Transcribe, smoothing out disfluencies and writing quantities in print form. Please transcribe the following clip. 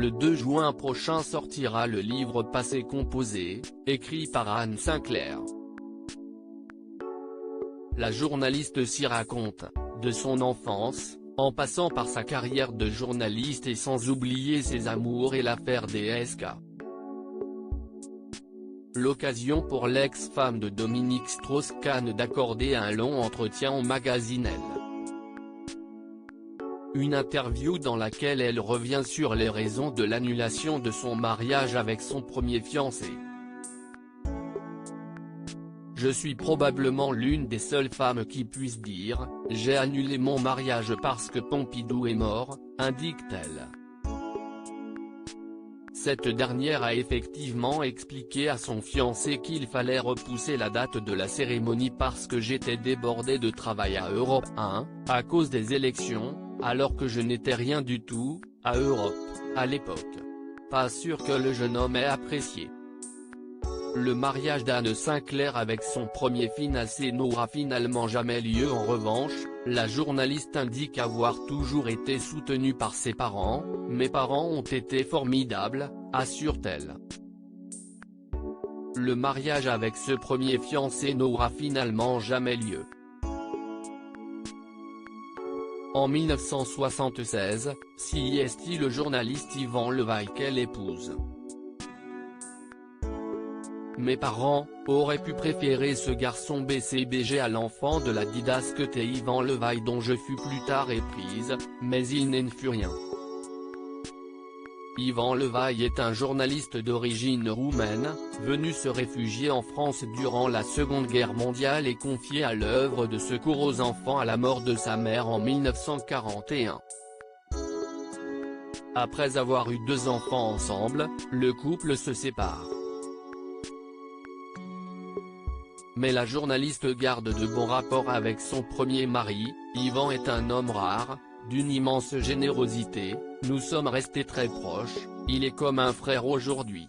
Le 2 juin prochain sortira le livre Passé composé, écrit par Anne Sinclair. La journaliste s'y raconte, de son enfance, en passant par sa carrière de journaliste et sans oublier ses amours et l'affaire DSK. L'occasion pour l'ex-femme de Dominique Strauss-Kahn d'accorder un long entretien au magazine Elle. Une interview dans laquelle elle revient sur les raisons de l'annulation de son mariage avec son premier fiancé. Je suis probablement l'une des seules femmes qui puisse dire « J'ai annulé mon mariage parce que Pompidou est mort », indique-t-elle. Cette dernière a effectivement expliqué à son fiancé qu'il fallait repousser la date de la cérémonie parce que j'étais débordée de travail à Europe 1, à cause des élections, alors que je n'étais rien du tout, à Europe, à l'époque. Pas sûr que le jeune homme ait apprécié. Le mariage d'Anne Sinclair avec son premier fiancé n'aura finalement jamais lieu. En revanche, la journaliste indique avoir toujours été soutenue par ses parents. « Mes parents ont été formidables », assure-t-elle. Le mariage avec ce premier fiancé n'aura finalement jamais lieu. En 1976, c'est le journaliste Yvan Levaille qu'elle épouse. Mes parents auraient pu préférer ce garçon BCBG à l'enfant de la didasque Yvan Levaille dont je fus plus tard éprise, mais il n'en fut rien. Yvan Levaille est un journaliste d'origine roumaine, venu se réfugier en France durant la Seconde Guerre mondiale et confié à l'œuvre de secours aux enfants à la mort de sa mère en 1941. Après avoir eu 2 enfants ensemble, le couple se sépare. Mais la journaliste garde de bons rapports avec son premier mari. Yvan est un homme rare, d'une immense générosité, nous sommes restés très proches, il est comme un frère aujourd'hui.